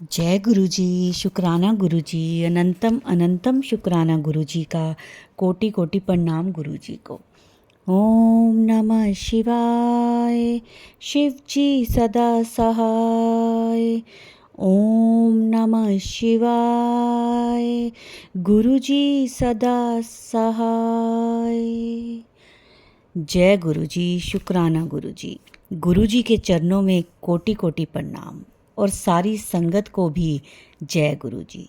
जय गुरु जी। शुक्राना गुरु जी। अनंतम अनंतम शुक्राना गुरु जी का। कोटि कोटि प्रणाम गुरु जी को। ओम नमः शिवाय। शिव जी सदा सहाय। ओम नमः शिवाय। गुरु जी सदा सहाय। जय गुरु जी। शुक्राना गुरु जी। गुरु जी के चरणों में कोटि कोटि प्रणाम और सारी संगत को भी जय गुरु जी।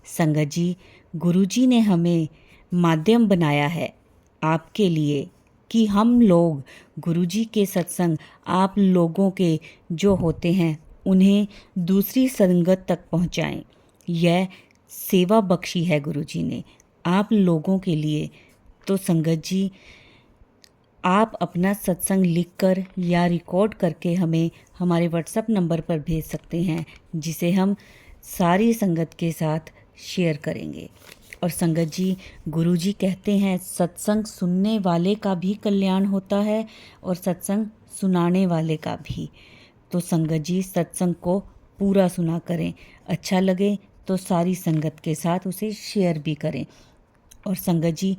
संगत जी, गुरु जी ने हमें माध्यम बनाया है आपके लिए कि हम लोग गुरु जी के सत्संग आप लोगों के जो होते हैं उन्हें दूसरी संगत तक पहुंचाएं। यह सेवा बख्शी है गुरु जी ने आप लोगों के लिए। तो संगत जी, आप अपना सत्संग लिखकर या रिकॉर्ड करके हमें हमारे व्हाट्सएप नंबर पर भेज सकते हैं, जिसे हम सारी संगत के साथ शेयर करेंगे। और संगत जी, गुरु जी कहते हैं सत्संग सुनने वाले का भी कल्याण होता है और सत्संग सुनाने वाले का भी। तो संगत जी, सत्संग को पूरा सुना करें। अच्छा लगे तो सारी संगत के साथ उसे शेयर भी करें। और संगत जी,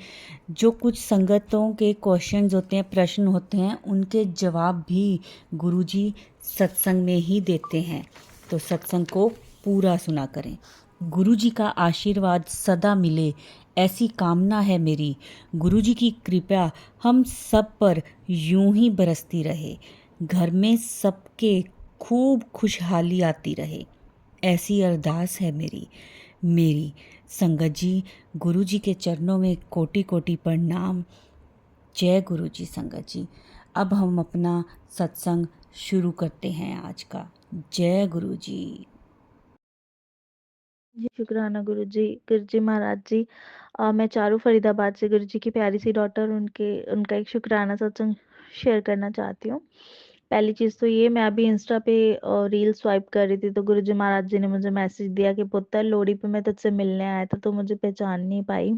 जो कुछ संगतों के क्वेश्चंस होते हैं, प्रश्न होते हैं, उनके जवाब भी गुरुजी सत्संग में ही देते हैं। तो सत्संग को पूरा सुना करें। गुरुजी का आशीर्वाद सदा मिले ऐसी कामना है मेरी। गुरुजी की कृपा हम सब पर यूं ही बरसती रहे। घर में सबके खूब खुशहाली आती रहे, ऐसी अरदास है मेरी। संगत जी, गुरु जी के चरणों में कोटि कोटि प्रणाम। जय गुरु जी। संगत जी, अब हम अपना सत्संग शुरू करते हैं आज का। जय गुरु जी। जी शुक्राना गुरु जी महाराज जी। मैं चारू फरीदाबाद से गुरु जी की प्यारी सी डॉटर उनका एक शुक्राना सत्संग शेयर करना चाहती हूँ। पहली चीज़ तो ये, मैं अभी इंस्टा पे रील स्वाइप कर रही थी तो गुरु जी महाराज जी ने मुझे मैसेज दिया कि पुत्र, लोहड़ी पे मैं तुझसे मिलने आया था तो मुझे पहचान नहीं पाई।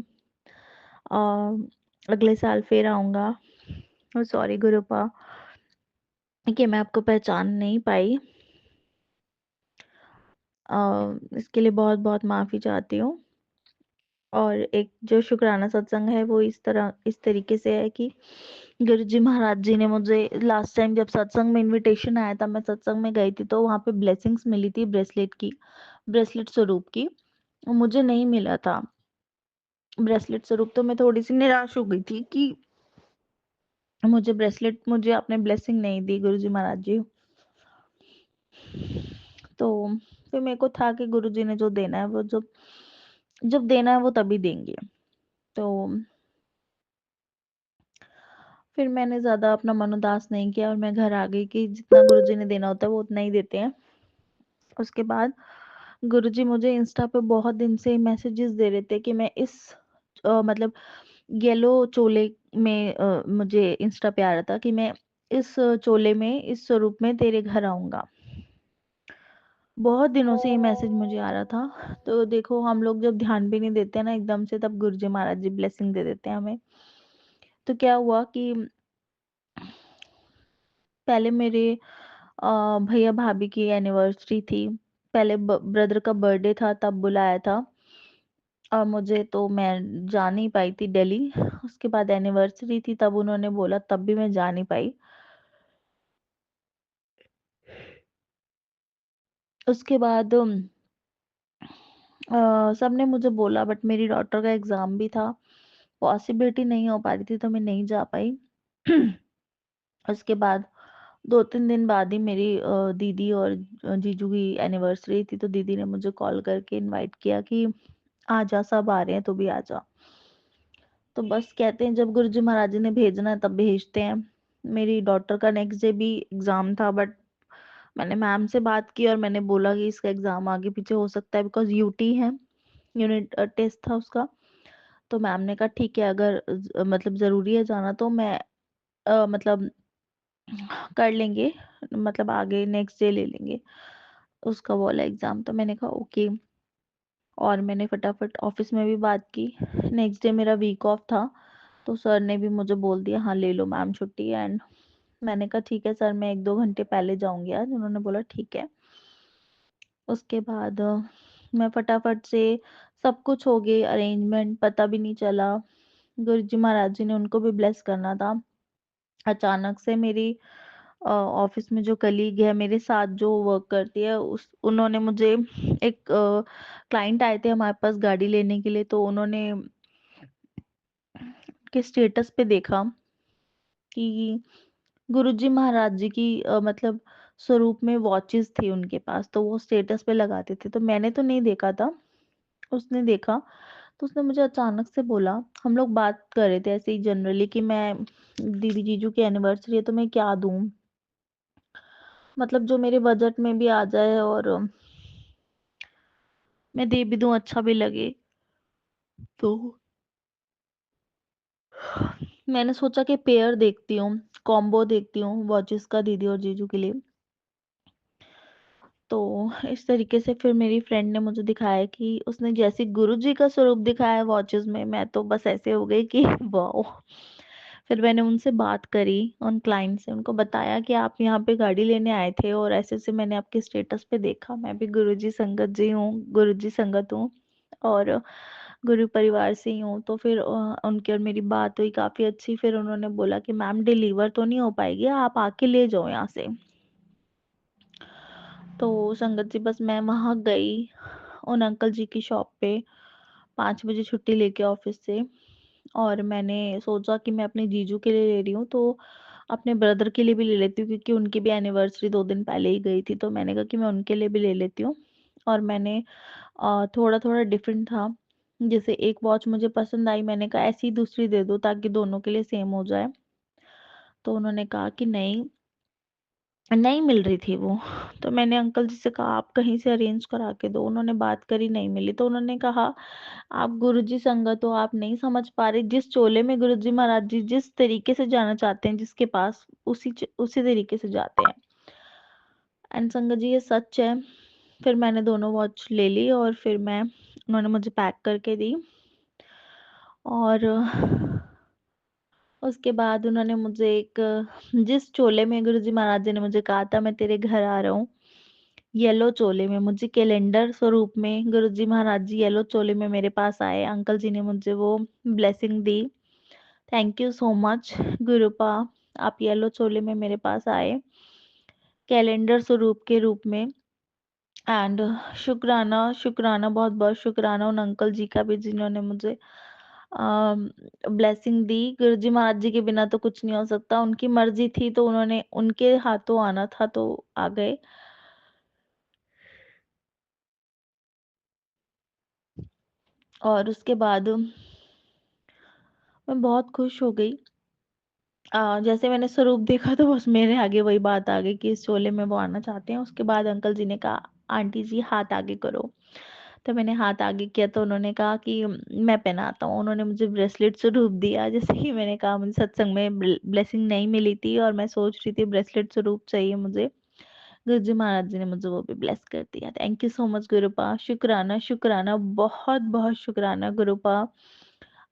अगले साल फिर आऊँगा। सॉरी गुरुपा कि मैं आपको पहचान नहीं पाई। इसके लिए बहुत बहुत माफ़ी चाहती हूँ। और एक जो शुक्राना सत्संग है वो इस तरीके से है कि गुरु जी महाराज जी ने मुझे लास्ट टाइम जब सत्संग में इनविटेशन आया था, मैं सत्संग में गई थी तो वहाँ पे ब्लेसिंग्स मिली थी ब्रेसलेट स्वरूप की। मुझे नहीं मिला था ब्रेसलेट स्वरूप, तो मैं थोड़ी सी निराश हो गई थी कि मुझे आपने ब्लेसिंग नहीं दी गुरु जी महाराज जी। तो फिर मेरे को था कि गुरु जी ने जो देना है वो जब जब देना है वो तभी देंगे। तो फिर मैंने ज़्यादा अपना मन उदास नहीं किया और मैं घर आ गई कि जितना गुरुजी ने देना होता है वो उतना ही देते हैं। उसके बाद गुरुजी मुझे इंस्टा पे बहुत दिन से मैसेजेस दे रहे थे कि मैं मतलब येलो चोले में, मुझे इंस्टा पे आ रहा था कि मैं इस चोले में, इस स्वरूप में तेरे घर आऊँगा। बहुत दिनों से ये मैसेज मुझे आ रहा था। तो देखो, हम लोग जब ध्यान भी नहीं देते हैं ना एकदम से, तब गुरुजी महाराज जी ब्लेसिंग दे देते हैं हमें। तो क्या हुआ कि पहले मेरे भैया भाभी की एनिवर्सरी थी। पहले ब्रदर का बर्थडे था तब बुलाया था और मुझे तो मैं जा नहीं पाई थी दिल्ली। उसके बाद एनिवर्सरी थी तब उन्होंने बोला, तब भी मैं जा नहीं पाई। उसके बाद सबने मुझे बोला, बट मेरी डॉटर का एग्ज़ाम भी था, पॉसिबिलिटी नहीं हो पा रही थी तो मैं नहीं जा पाई। उसके बाद 2-3 दिन बाद ही मेरी दीदी और जीजू की एनिवर्सरी थी, तो दीदी ने मुझे कॉल करके इनवाइट किया कि आ जा, सब आ रहे हैं, तू भी आ जा। तो बस कहते हैं जब गुरुजी महाराज जी ने भेजना है तब भेजते हैं। मेरी डॉटर का नेक्स्ट डे भी एग्ज़ाम था, बट मैंने मैम से बात की और मैंने बोला कि इसका एग्ज़ाम आगे पीछे हो सकता है बिकॉज़ यूटी है, यूनिट टेस्ट था उसका। तो मैम ने कहा ठीक है, अगर मतलब ज़रूरी है जाना तो मैं मतलब कर लेंगे, मतलब आगे नेक्स्ट डे ले लेंगे उसका वो वाला एग्ज़ाम। तो मैंने कहा ओके, और मैंने फटाफट ऑफिस में भी बात की। नेक्स्ट डे मेरा वीक ऑफ था तो सर ने भी मुझे बोल दिया हाँ ले लो मैम छुट्टी। एंड मैंने कहा ठीक है सर, मैं 1-2 घंटे पहले जाऊंगी आज। उन्होंने बोला ठीक है। उसके बाद मैं फटाफट से सब कुछ हो गई अरेंजमेंट, पता भी नहीं चला। गुरुजी महाराज जी ने उनको भी ब्लेस करना था। अचानक से मेरी ऑफिस में जो कलीग है मेरे साथ जो वर्क करती है उस उन्होंने मुझे एक क्लाइंट आए थे हमारे पास गाड़ी लेने के लिए, तो उन्होंने के स्टेटस पे देखा कि गुरुजी महाराज जी की मतलब स्वरूप में वॉचेस थी उनके पास, तो वो स्टेटस पे लगाते थे। तो मैंने तो नहीं देखा था, उसने देखा। तो उसने मुझे अचानक से बोला, हम लोग बात कर रहे थे ऐसे ही जनरली कि मैं दीदी जीजू की एनिवर्सरी है तो मैं क्या दूं, मतलब जो मेरे बजट में भी आ जाए और मैं दे भी दूं अच्छा भी लगे। तो मैंने सोचा कि पेयर देखती हूँ, कॉम्बो देखती हूँ वॉचेस का दीदी और जीजू के लिए। तो इस तरीके से फिर मेरी फ्रेंड ने मुझे दिखाया कि उसने जैसे गुरुजी का स्वरूप दिखाया वॉचेस में, मैं तो बस ऐसे हो गई कि वाओ। फिर मैंने उनसे बात करी, उन क्लाइंट से, उनको बताया कि आप यहाँ पे गाड़ी लेने आए थे और ऐसे ऐसे मैंने आपके स्टेटस पे देखा, मैं भी गुरुजी संगत जी हूँ, गुरुजी संगत हूँ और गुरु परिवार से ही हूँ। तो फिर उनकी और मेरी बात हुई काफ़ी अच्छी। फिर उन्होंने बोला कि मैम डिलीवर तो नहीं हो पाएगी, आप आके ले जाओ यहाँ से। तो संगत जी बस मैं वहाँ गई उन अंकल जी की शॉप पे 5 बजे छुट्टी लेके ऑफिस से, और मैंने सोचा कि मैं अपने जीजू के लिए ले रही हूँ तो अपने ब्रदर के लिए भी ले लेती हूँ, क्योंकि उनकी भी एनिवर्सरी 2 दिन पहले ही गई थी। तो मैंने कहा कि मैं उनके लिए भी ले लेती हूँ। और मैंने थोड़ा थोड़ा डिफरेंट था, जैसे एक वॉच मुझे पसंद आई, मैंने कहा ऐसी ही दूसरी दे दो ताकि दोनों के लिए सेम हो जाए। तो उन्होंने कहा कि नहीं, नहीं मिल रही थी वो। तो मैंने अंकल जी से कहा आप कहीं से अरेंज करा के दो, उन्होंने बात करी, नहीं मिली। तो उन्होंने कहा आप गुरुजी संगत हो, आप नहीं समझ पा रहे, जिस चोले में गुरुजी महाराज जी जिस तरीके से जाना चाहते हैं जिसके पास, उसी तरीके से जाते हैं। एंड संगत जी ये सच है। फिर मैंने दोनों वॉच ले ली और फिर मैं उन्होंने मुझे पैक करके दी। और उसके बाद उन्होंने मुझे एक जिस चोले में गुरुजी महाराज जी ने मुझे कहा था मैं तेरे घर आ रहा हूँ, येलो चोले में, मुझे कैलेंडर स्वरूप में गुरुजी महाराज जी येलो चोले में मेरे पास आए। अंकल जी ने मुझे वो ब्लेसिंग दी। Thank you so much Gurupa, आप येलो चोले में मेरे पास आए कैलेंडर स्वरूप के रूप में। एंड शुक्राना, शुक्राना, बहुत बहुत शुक्राना उन अंकल जी का भी जिन्होंने मुझे ब्लेसिंग दी। गुरुजी महाराज जी के बिना तो कुछ नहीं हो सकता, उनकी मर्जी थी तो उन्होंने, उनके हाथों आना था तो आ गए। और उसके बाद मैं बहुत खुश हो गई। जैसे मैंने स्वरूप देखा तो बस मेरे आगे वही बात आ गई कि इस शोले में वो आना चाहते हैं। उसके बाद अंकल जी ने कहा आंटी जी हाथ आगे करो। तो मैंने हाथ आगे किया तो उन्होंने कहा कि मैं पहनाता हूँ। उन्होंने मुझे ब्रेसलेट स्वरूप दिया, जैसे कि मैंने कहा मुझे सत्संग में ब्लेसिंग नहीं मिली थी और मैं सोच रही थी ब्रेसलेट स्वरूप चाहिए मुझे। गुरुजी महाराज जी ने मुझे वो भी ब्लेस कर दिया। थैंक यू सो मच गुरुपा, शुक्राना, शुक्राना, बहुत बहुत शुक्राना गुरुपा।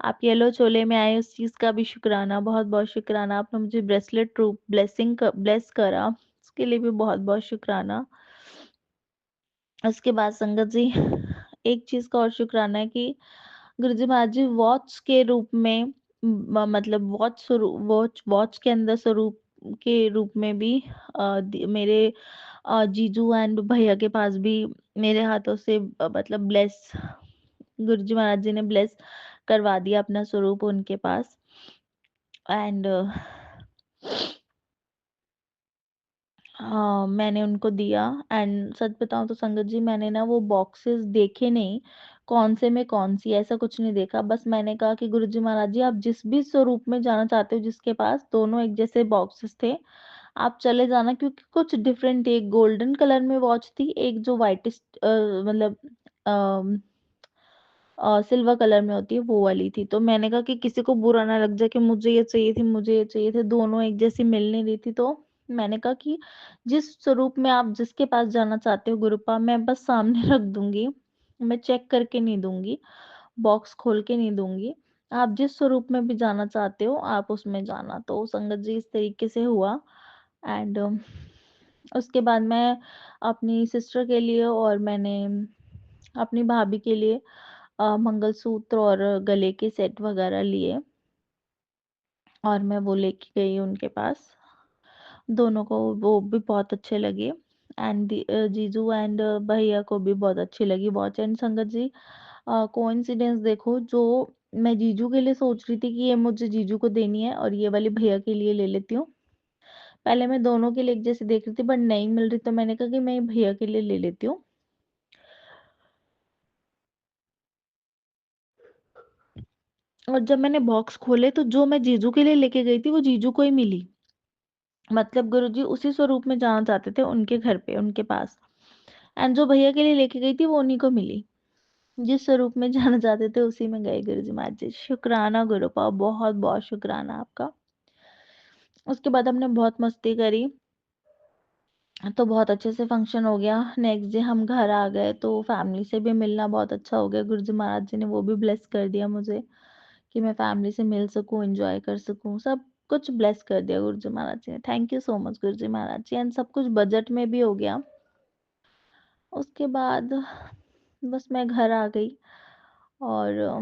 आप येलो चोले में आए उस चीज का भी शुक्राना, बहुत बहुत शुक्राना। आपने मुझे ब्रेसलेट रूप ब्लेस करा, उसके लिए भी बहुत बहुत शुक्राना। उसके बाद संगत जी एक चीज का और शुक्राना है कि गुरुजी महाराज जी वॉच के रूप में मतलब वॉच वॉच के अंदर स्वरूप के रूप में भी मेरे जीजू एंड भैया के पास भी मेरे हाथों से मतलब ब्लेस, गुरुजी महाराज जी ने ब्लेस करवा दिया अपना स्वरूप उनके पास। एंड हाँ मैंने उनको दिया। एंड सच बताऊं तो संगत जी मैंने ना वो बॉक्सेस देखे नहीं, कौन से में कौन सी, ऐसा कुछ नहीं देखा। बस मैंने कहा कि गुरुजी महाराज जी आप जिस भी स्वरूप में जाना चाहते हो, जिसके पास दोनों एक जैसे बॉक्सेस थे आप चले जाना, क्योंकि कुछ डिफरेंट, एक गोल्डन कलर में वॉच थी, एक जो वाइटिस्ट मतलब सिल्वर कलर में होती है वो वाली थी। तो मैंने कहा कि किसी को बुरा ना लग जाए कि मुझे ये चाहिए थी, मुझे ये चाहिए थे, दोनों एक जैसी मिल नहीं रही थी। तो मैंने कहा कि जिस स्वरूप में आप जिसके पास जाना चाहते हो गुरुपा, मैं बस सामने रख दूंगी, मैं चेक करके नहीं दूंगी, बॉक्स खोल के नहीं दूंगी। आप जिस स्वरूप में भी जाना चाहते हो आप उसमें जाना। तो संगत जी इस तरीके से हुआ। एंड उसके बाद मैं अपनी सिस्टर के लिए और मैंने अपनी भाभी के लिए मंगलसूत्र और गले के सेट वगैरह लिए और मैं वो लेके गई उनके पास। दोनों को वो भी बहुत अच्छे लगे एंड जीजू एंड भैया को भी बहुत अच्छी लगी वॉच। एंड संगत जी, कोइंसिडेंस देखो, जो मैं जीजू के लिए सोच रही थी कि ये मुझे जीजू को देनी है और ये वाली भैया के लिए ले लेती हूँ। पहले मैं दोनों के लिए एक जैसे देख रही थी बट नहीं मिल रही, तो मैंने कहा कि मैं ये भैया के लिए ले लेती हूँ। और जब मैंने बॉक्स खोले तो जो मैं जीजू के लिए लेके गई थी वो जीजू को ही मिली। मतलब गुरुजी उसी स्वरूप में जाना चाहते थे उनके घर पे, उनके पास। एंड जो भैया के लिए लेके गई थी वो उन्हीं को मिली। जिस स्वरूप में जाना चाहते थे उसी में गए गुरुजी महाराज जी। शुक्राना गुरुपा, बहुत बहुत शुक्राना आपका। उसके बाद हमने बहुत मस्ती करी, तो बहुत अच्छे से फंक्शन हो गया। नेक्स्ट डे हम घर आ गए तो फैमिली से भी मिलना बहुत अच्छा हो गया। गुरुजी महाराज जी ने वो भी ब्लेस कर दिया मुझे कि मैं फैमिली से मिल सकूं, एंजॉय कर सकूं, सब कुछ ब्लेस कर दिया गुरुजी महाराज जी ने। Thank you so much Guruji Maharaj ji. And सब कुछ बजट में भी हो गया। उसके बाद बस मैं घर आ गई और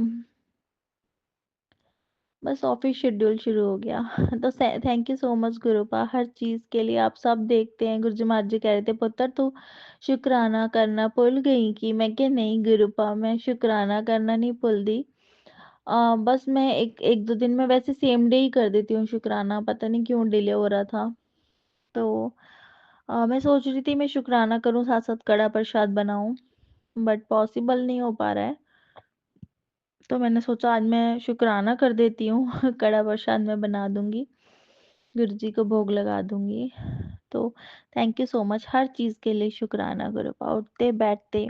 बस ऑफिस शेड्यूल शुरू हो गया। तो थैंक यू सो मच गुरुपा हर चीज के लिए। आप सब देखते हैं, गुरुजी महाराज जी कह रहे थे पुत्र तू शुक्राना करना भूल गई कि, मैं क्या नहीं गुरुपा, मैं शुक्राना करना नहीं भूल दी। बस मैं एक एक दो दिन में वैसे सेम डे ही कर देती हूँ शुक्राना, पता नहीं क्यों डिले हो रहा था। तो मैं सोच रही थी मैं शुक्राना करूँ साथ साथ कड़ा प्रसाद बनाऊं, बट पॉसिबल नहीं हो पा रहा है। तो मैंने सोचा आज मैं शुक्राना कर देती हूँ कड़ा प्रसाद मैं बना दूंगी, गुरुजी को भोग लगा दूंगी। तो थैंक यू सो मच हर चीज के लिए शुक्राना गुरुपा, उठते बैठते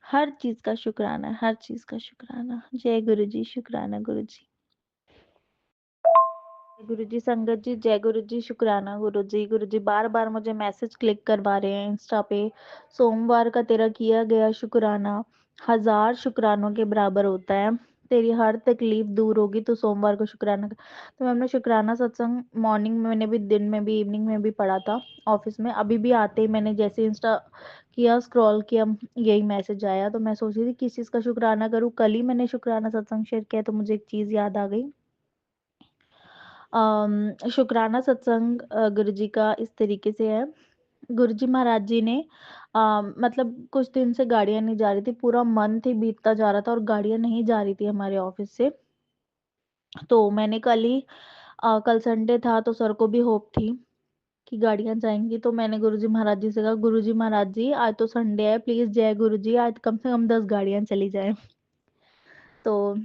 हर चीज का शुक्राना, हर चीज का शुक्राना। जय गुरु जी, शुक्राना गुरु जी। गुरु जी संगत जी, जय गुरु जी, शुक्राना गुरु जी। गुरु जी बार बार मुझे मैसेज क्लिक करवा रहे हैं इंस्टा पे, सोमवार का तेरा किया गया शुक्राना 1000 शुक्रानों के बराबर होता है, तेरी हर तकलीफ दूर होगी तो सोमवार को शुक्राना तो हमने शुक्राना सत्संग मॉर्निंग में मैंने भी, दिन में भी, इवनिंग में भी पढ़ा था ऑफिस में। अभी भी आते ही मैंने जैसे इंस्टा किया, स्क्रॉल किया, यही मैसेज आया। तो मैं सोच रही थी किस चीज का शुक्राना करूँ। कल ही मैंने शुक्राना सत्संग शेयर किया तो मुझे एक चीज याद आ गई। शुक्राना सत्संग गुरु जी का इस तरीके से है। गुरु जी महाराज जी ने मतलब कुछ दिन से गाड़ियां नहीं जा रही थी, पूरा मंथ ही बीतता जा रहा था और गाड़ियां नहीं जा रही थी हमारे ऑफिस से। तो मैंने कल ही कल संडे था तो सर को भी होप थी कि गाड़ियां जाएंगी, तो मैंने गुरु जी महाराज जी से कहा गुरु जी महाराज जी आज तो संडे है, प्लीज जय गुरु जी आज कम से कम 10 गाड़ियां चली जाए। तो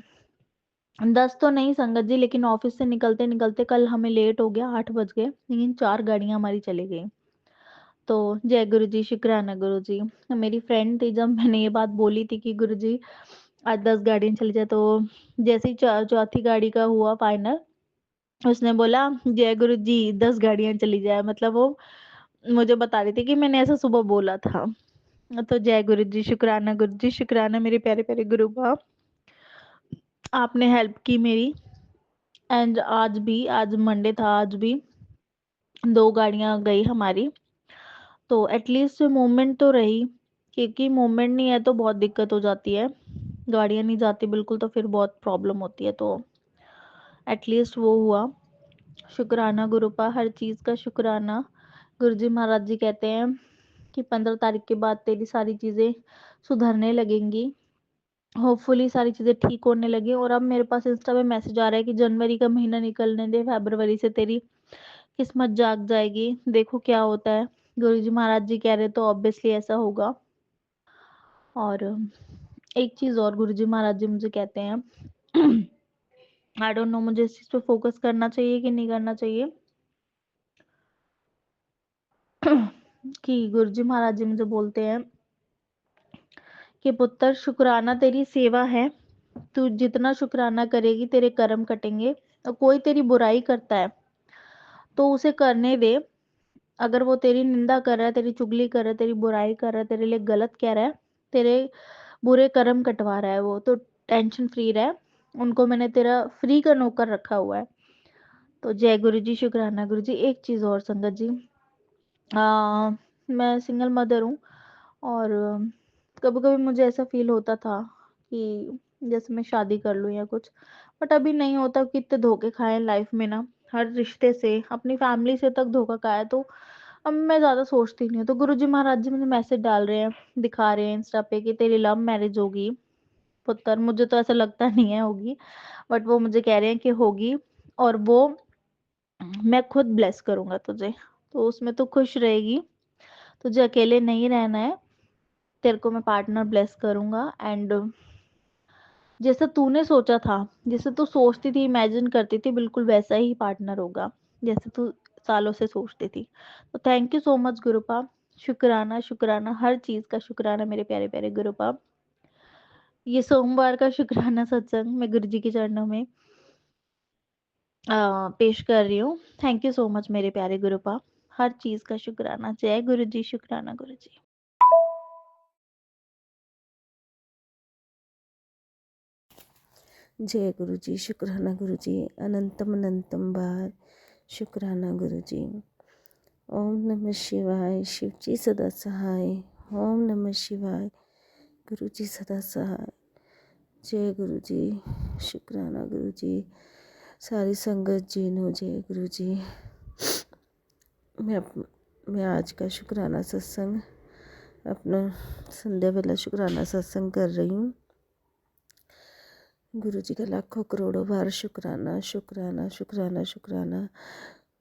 10 तो नहीं संगत जी, लेकिन ऑफिस से निकलते निकलते कल हमें लेट हो गया, 8 बज गए, लेकिन 4 गाड़ियां हमारी चली गई। तो जय गुरु जी, शुक्राना गुरु जी। मेरी फ्रेंड थी, जब मैंने ये बात बोली थी कि गुरु जी आज 10 गाड़ियां चली जाए, तो जैसे ही चौथी गाड़ी का हुआ फाइनल, उसने बोला जय गुरु जी 10 गाड़ियां चली जाए। मतलब वो मुझे बता रही थी कि मैंने ऐसा सुबह बोला था। तो जय गुरु जी, शुक्राना गुरु जी, शुक्राना मेरे प्यारे प्यारे गुरु बाप, आपने हेल्प की मेरी। एंड आज भी, आज मंडे था, आज भी 2 गाड़ियां गई हमारी, तो एटलीस्ट मूवमेंट तो रही, क्योंकि मूवमेंट नहीं है तो बहुत दिक्कत हो जाती है। गाड़ियां नहीं जाती बिल्कुल तो फिर बहुत प्रॉब्लम होती है, तो एटलीस्ट वो हुआ। शुक्राना गुरुपा, हर चीज का शुक्राना। गुरुजी महाराज जी कहते हैं कि 15 तारीख के बाद तेरी सारी चीजें सुधरने लगेंगी, होपफुली सारी चीजें ठीक होने लगी। और अब मेरे पास इंस्टा पे मैसेज आ रहा है कि जनवरी का महीना निकलने दे, फरवरी से तेरी किस्मत जाग जाएगी, देखो क्या होता है। गुरुजी महाराज जी कह रहे तो ऑब्वियसली ऐसा होगा। और एक चीज और गुरुजी महाराज जी मुझे कहते हैं, आई डोंट नो मुझे इस चीज पे फोकस करना चाहिए कि नहीं करना चाहिए। कि गुरुजी महाराज जी मुझे बोलते हैं कि पुत्र शुक्राना तेरी सेवा है, तू जितना शुक्राना करेगी तेरे कर्म कटेंगे। और कोई तेरी बुराई करता है तो उसे करने दे, अगर वो तेरी निंदा कर रहा है, तेरी चुगली कर रहा है, तेरी बुराई कर रहा है, तेरे लिए गलत कह रहा है, तेरे बुरे कर्म कटवा रहा है, वो तो टेंशन फ्री रहे, उनको मैंने तेरा फ्री का नौकर रखा हुआ है। तो जय गुरु जी, शुक्राना गुरु जी। एक चीज और संगत जी, मैं सिंगल मदर हूँ और कभी-कभी मुझे ऐसा फ़ील होता था कि जैसे मैं शादी कर लूँ या कुछ, बट अभी नहीं होता। कितने धोखे खाए हैं लाइफ़ में ना, हर रिश्ते से, अपनी फैमिली से तक धोखा खाया है, तो अब मैं ज़्यादा सोचती नहीं हूँ। तो गुरुजी महाराज जी मुझे मैसेज डाल रहे हैं, दिखा रहे हैं इंस्टा पे कि तेरी लव मैरिज होगी पुत्र। मुझे तो ऐसा लगता नहीं है होगी, बट वो मुझे कह रहे हैं कि होगी, और वो मैं खुद ब्लेस करूँगा तुझे, तो उसमें तू खुश रहेगी। तुझे अकेले नहीं रहना है, तेरे को मैं पार्टनर ब्लेस करूँगा। एंड जैसा तूने सोचा था, जैसे तू सोचती थी, इमेजिन करती थी, बिल्कुल वैसा ही पार्टनर होगा, जैसे तू सालों से सोचती थी। तो थैंक यू सो मच गुरुपा। शुक्राना, शुक्राना, हर चीज़ का शुक्राना मेरे प्यारे-प्यारे गुरुपा। ये सोमवार का शुक्राना सत्संग मैं गुरुजी के चरणों में पेश कर रही हूँ। थैंक यू सो मच मेरे प्यारे गुरुपा। हर चीज़ का शुक्राना। जय गुरुजी, शुक्राना गुरुजी। जय गुरु जी, शुक्राना गुरु जी, अनंतम अनंतम बार शुक्राना गुरु जी। ओम नमः शिवाय, शिव जी सदा सहाय। ओम नमः शिवाय, गुरु जी सदा सहाय। जय गुरु जी, शुक्राना गुरु जी, सारी संगत जी नो जय गुरु जी। मैं आज का शुक्राना सत्संग अपना संध्या बेला शुक्राना सत्संग कर रही हूँ। गुरु जी का लाखों करोड़ों बार शुक्राना शुक्राना शुक्राना शुक्राना।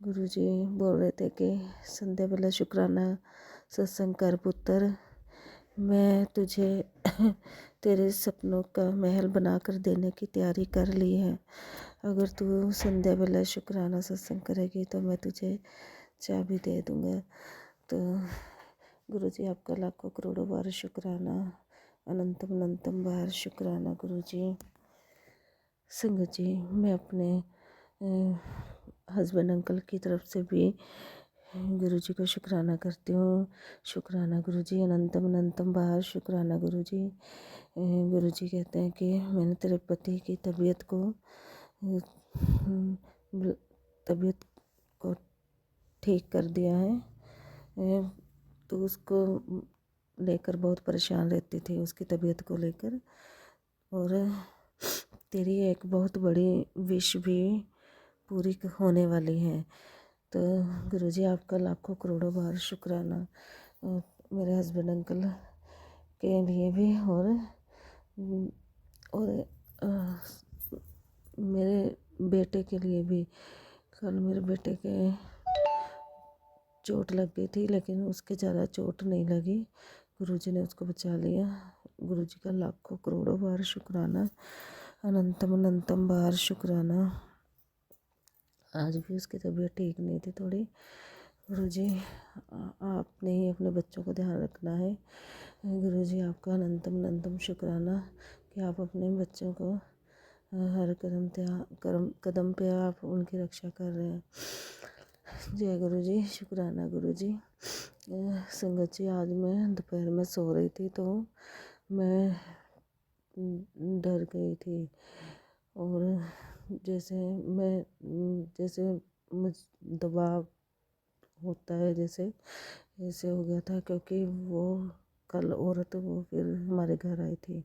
गुरु जी बोल रहे थे कि संध्या बेला शुक्राना सत्संग कर पुत्र, मैं तुझे तेरे सपनों का महल बनाकर देने की तैयारी कर ली है। अगर तू संध्या बेला शुक्राना सत्संग करेगी तो मैं तुझे चाबी दे दूँगा। तो गुरु जी आपका लाखों करोड़ों बार शुक्राना, अनंतम अनंतम बार शुक्राना गुरु जी। संगत जी, मैं अपने हस्बैंड अंकल की तरफ से भी गुरु जी को शुक्राना करती हूँ। शुक्राना गुरु जी, अनंतम अनंतम बार शुक्राना गुरु जी। गुरु जी कहते हैं कि मैंने तेरे पति की तबीयत को ठीक कर दिया है। तो उसको लेकर बहुत परेशान रहती थी, उसकी तबीयत को लेकर, और तेरी एक बहुत बड़ी विश भी पूरी होने वाली है। तो गुरुजी आपका लाखों करोड़ों बार शुक्राना मेरे हस्बैंड अंकल के लिए भी, और मेरे बेटे के लिए भी। कल मेरे बेटे के चोट लग गई थी, लेकिन उसके ज़्यादा चोट नहीं लगी, गुरुजी ने उसको बचा लिया। गुरुजी का लाखों करोड़ों बार शुक्राना, अनंतम अनंतम बार शुक्राना। आज भी उसकी तबीयत ठीक नहीं थी थोड़ी। गुरुजी आपने ही अपने बच्चों का ध्यान रखना है। गुरुजी आपका अनंतम अनंतम शुक्राना कि आप अपने बच्चों को हर कदम पे आप उनकी रक्षा कर रहे हैं। जय गुरु जी, शुक्राना गुरु जी। संगत जी, आज मैं दोपहर में सो रही थी तो मैं डर गई थी, और जैसे मुझ दबाव होता है, जैसे ऐसे हो गया था, क्योंकि वो कल औरत वो फिर हमारे घर आई थी,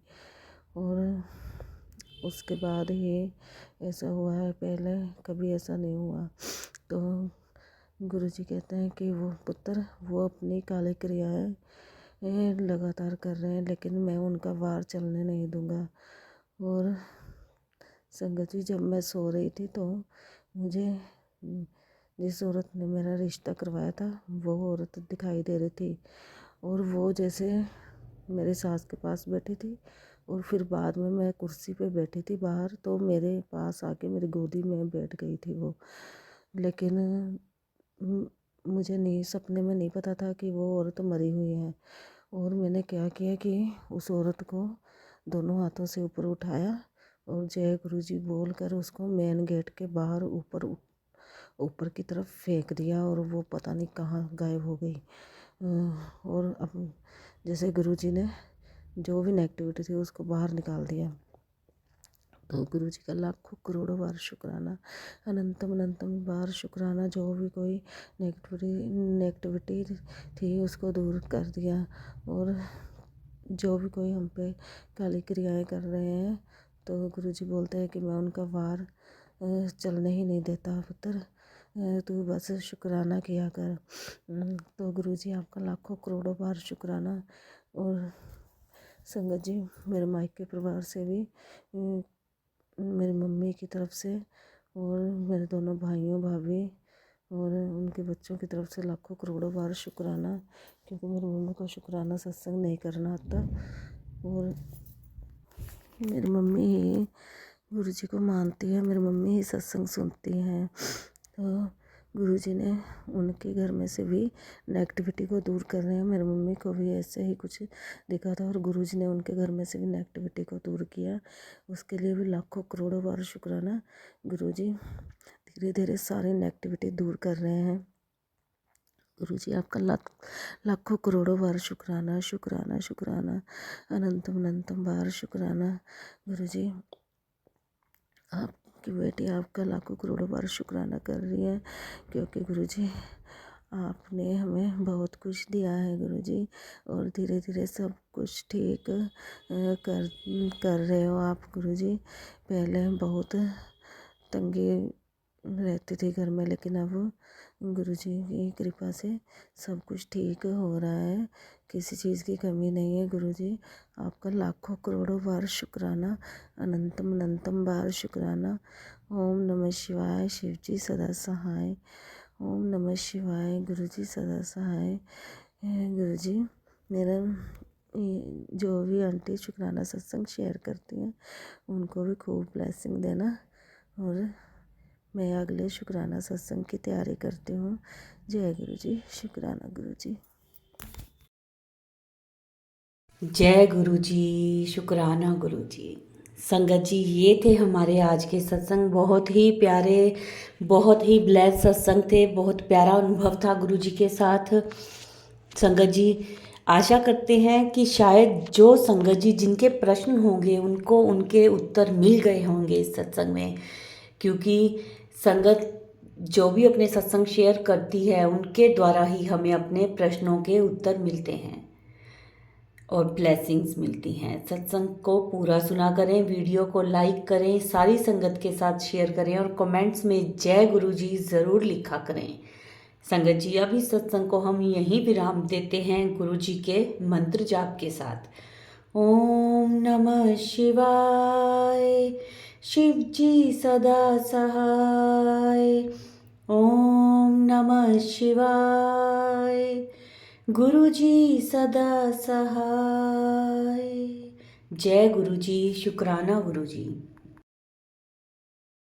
और उसके बाद ही ऐसा हुआ है, पहले कभी ऐसा नहीं हुआ। तो गुरुजी कहते हैं कि वो पुत्र, वो अपनी काली क्रियाएं लगातार कर रहे हैं, लेकिन मैं उनका वार चलने नहीं दूंगा। और संगत जी, जब मैं सो रही थी तो मुझे जिस औरत ने मेरा रिश्ता करवाया था वो औरत दिखाई दे रही थी, और वो जैसे मेरे सास के पास बैठी थी, और फिर बाद में मैं कुर्सी पे बैठी थी बाहर, तो मेरे पास आके मेरी गोदी में बैठ गई थी वो। लेकिन मुझे नहीं, सपने में नहीं पता था कि वो औरत मरी हुई है। और मैंने क्या किया कि उस औरत को दोनों हाथों से ऊपर उठाया और जय गुरु जी बोल कर उसको मेन गेट के बाहर ऊपर की तरफ फेंक दिया, और वो पता नहीं कहाँ गायब हो गई। और अब जैसे गुरु जी ने जो भी नेगेटिविटी थी उसको बाहर निकाल दिया। तो गुरु जी का लाखों करोड़ों बार शुक्राना, अनंतम अनंतम बार शुक्राना। जो भी कोई नेगेटिविटी थी उसको दूर कर दिया, और जो भी कोई हम पे काली क्रियाएं कर रहे हैं तो गुरु जी बोलते हैं कि मैं उनका वार चलने ही नहीं देता पुत्र, तू बस शुक्राना किया कर। तो गुरु जी आपका लाखों करोड़ों बार शुक्राना। और संगत जी, मेरे मायके परिवार से भी मेरी मम्मी की तरफ से और मेरे दोनों भाइयों भाभी और उनके बच्चों की तरफ से लाखों करोड़ों बार शुक्राना, क्योंकि मेरी मम्मी को शुक्राना सत्संग नहीं करना आता, और मेरी मम्मी ही गुरु जी को मानती है, मेरी मम्मी ही सत्संग सुनती हैं। तो गुरु जी ने उनके घर में से भी नेगेटिविटी को दूर कर रहे हैं। मेरी मम्मी को भी ऐसे ही कुछ दिखा था और गुरु जी ने उनके घर में से भी नेगेटिविटी को दूर किया, उसके लिए भी लाखों करोड़ों बार शुक्राना। गुरु जी धीरे धीरे सारी नेगेटिविटी दूर कर रहे हैं। गुरु जी आपका लाखों करोड़ों बार शुक्राना शुक्राना शुक्राना, अनंतम अनंतम बार शुक्राना। गुरु जी आपकी बेटी आपका लाखों करोड़ों बार शुक्राना कर रही है, क्योंकि गुरु जी आपने हमें बहुत कुछ दिया है गुरु जी, और धीरे धीरे सब कुछ ठीक कर रहे हो आप गुरु जी। पहले बहुत तंगी रहती थी घर में, लेकिन अब गुरु जी की कृपा से सब कुछ ठीक हो रहा है, किसी चीज़ की कमी नहीं है। गुरु जी आपका लाखों करोड़ों बार शुक्राना, अनंतम अनंतम बार शुक्राना। ओम नमः शिवाय, शिव जी सदा सहाय। ओम नमः शिवाय, गुरु जी सदा सहाय। गुरु जी मेरा जो भी आंटी शुक्राना सत्संग शेयर करती हैं उनको भी खूब ब्लेसिंग देना, और मैं अगले शुक्राना सत्संग की तैयारी करती हूँ। जय गुरु जी, शुक्राना गुरु जी। जय गुरु जी, शुक्राना गुरु जी। संगत जी, ये थे हमारे आज के सत्संग। बहुत ही प्यारे, बहुत ही ब्लेस सत्संग थे, बहुत प्यारा अनुभव था गुरु जी के साथ। संगत जी, आशा करते हैं कि शायद जो संगत जी जिनके प्रश्न होंगे उनको उनके उत्तर मिल गए होंगे इस सत्संग में, क्योंकि संगत जो भी अपने सत्संग शेयर करती है उनके द्वारा ही हमें अपने प्रश्नों के उत्तर मिलते हैं और ब्लेसिंग्स मिलती हैं। सत्संग को पूरा सुना करें, वीडियो को लाइक करें, सारी संगत के साथ शेयर करें और कमेंट्स में जय गुरु जी ज़रूर लिखा करें। संगत जी, अभी सत्संग को हम यहीं विराम देते हैं गुरु जी के मंत्र जाप के साथ। ओम नमः शिवाय, शिव जी सदा सहाय। ओम नमः शिवाय, गुरु जी सदा सहाय। जय गुरु जी, शुक्राना गुरु जी।